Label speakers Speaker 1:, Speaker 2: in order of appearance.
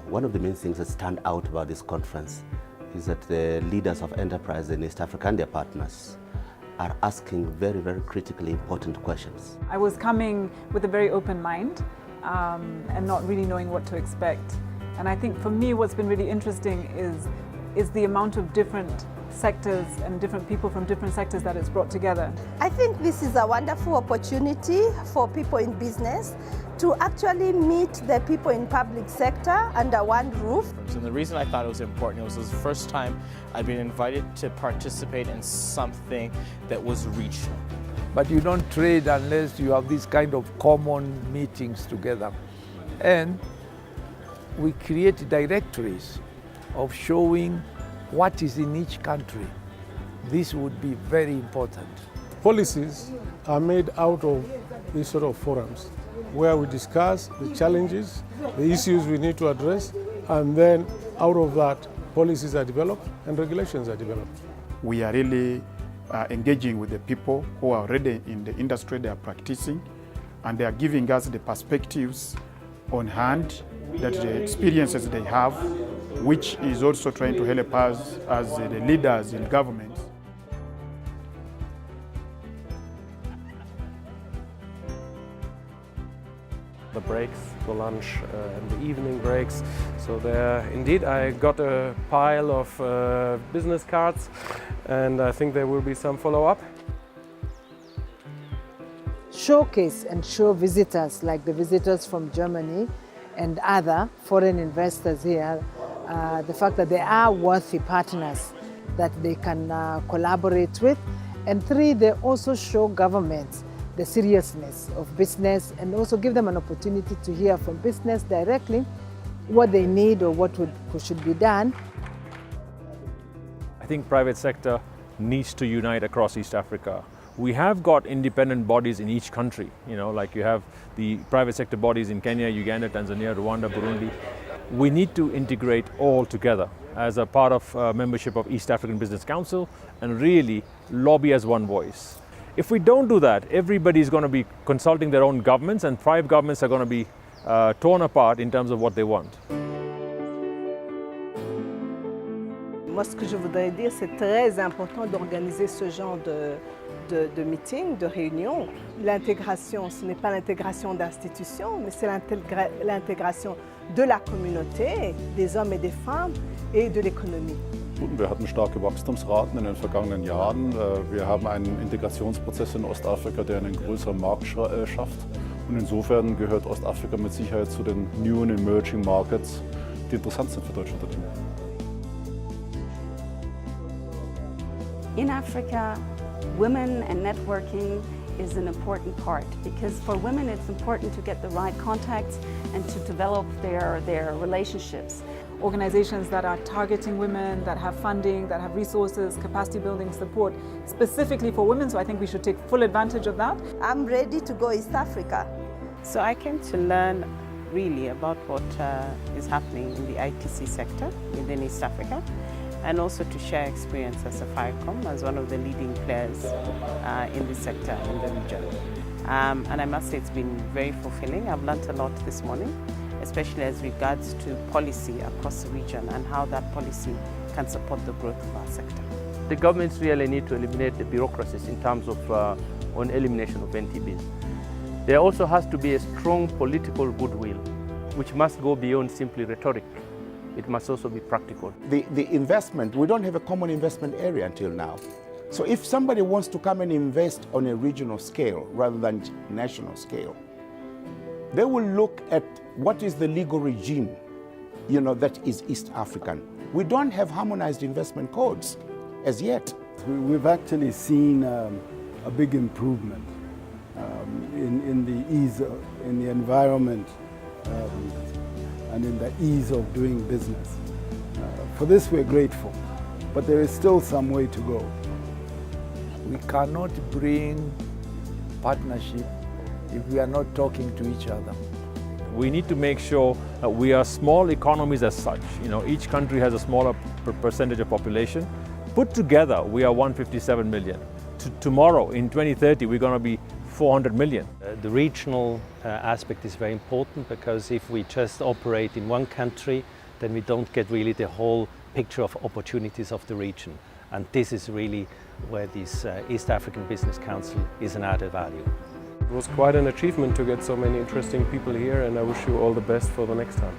Speaker 1: One of the main things that stand out about this conference is that the leaders of enterprise in East Africa and their partners are asking very, very critically important questions.
Speaker 2: I was coming with a very open mind and not really knowing what to expect. And I think for me what's been really interesting is the amount of different sectors and different people from different sectors that it's brought together.
Speaker 3: I think this is a wonderful opportunity for people in business to actually meet the people in public sector under one roof.
Speaker 4: And the reason I thought it was important, it was the first time I'd been invited to participate in something that was regional.
Speaker 5: But you don't trade unless you have these kind of common meetings together. And we create directories of showing what is in each country. This would be very important.
Speaker 6: Policies are made out of these sort of forums where we discuss the challenges, the issues we need to address, and then out of that, policies are developed and regulations are developed.
Speaker 7: We are really engaging with the people who are already in the industry, they are practicing, and they are giving us the perspectives on hand, that the experiences they have, which is also trying to help us as the leaders in government.
Speaker 8: The breaks, the lunch and the evening breaks. So there, indeed, I got a pile of business cards, and I think there will be some follow-up.
Speaker 9: Showcase and show visitors, like the visitors from Germany and other foreign investors here, the fact that they are worthy partners that they can collaborate with. And three, they also show governments the seriousness of business and also give them an opportunity to hear from business directly what they need or what should be done.
Speaker 10: I think private sector needs to unite across East Africa. We have got independent bodies in each country, like you have the private sector bodies in Kenya, Uganda, Tanzania, Rwanda, Burundi. We need to integrate all together as a part of membership of East African Business Council and really lobby as one voice. If we don't do that, everybody is going to be consulting their own governments, and five governments are going to be torn apart in terms of what they want.
Speaker 11: Moi, ce que je voudrais dire, c'est très important d'organiser ce genre de meeting, de réunion. L'intégration, ce n'est pas l'intégration d'institutions, mais c'est l'intégration de la communauté, des hommes et des femmes et de l'économie.
Speaker 12: Wir hatten starke Wachstumsraten in den vergangenen Jahren. Wir haben einen Integrationsprozess in Ostafrika, der einen größeren Markt schafft. Und insofern gehört Ostafrika mit Sicherheit zu den New and Emerging Markets, die interessant sind für deutsche Unternehmen.
Speaker 13: In Africa, women and networking is an important part, because for women it's important to get the right contacts and to develop their relationships.
Speaker 2: Organizations that are targeting women, that have funding, that have resources, capacity building support specifically for women, so I think we should take full advantage of that.
Speaker 3: I'm ready to go East Africa.
Speaker 14: So I came to learn really about what is happening in the ITC sector within East Africa, and also to share experience as a FIRECOM, as one of the leading players in this sector in the region. And I must say it's been very fulfilling. I've learned a lot this morning, especially as regards to policy across the region and how that policy can support the growth of our sector.
Speaker 8: The governments really need to eliminate the bureaucracies in terms of on elimination of NTBs. There also has to be a strong political goodwill, which must go beyond simply rhetoric. It must also be practical.
Speaker 1: The investment, we don't have a common investment area until now. So if somebody wants to come and invest on a regional scale rather than national scale, they will look at what is the legal regime, that is East African. We don't have harmonized investment codes as yet.
Speaker 15: We've actually seen a big improvement in the ease, in the environment, and in the ease of doing business. For this we're grateful, but there is still some way to go.
Speaker 5: We cannot bring partnership if we are not talking to each other.
Speaker 10: We need to make sure that we are small economies as such. Each country has a smaller percentage of population. Put together, we are 157 million. Tomorrow, in 2030, we're going to be 400 million.
Speaker 16: the regional aspect is very important, because if we just operate in one country, then we don't get really the whole picture of opportunities of the region. And this is really where this East African Business Council is an added value.
Speaker 17: It was quite an achievement to get so many interesting people here, and I wish you all the best for the next time.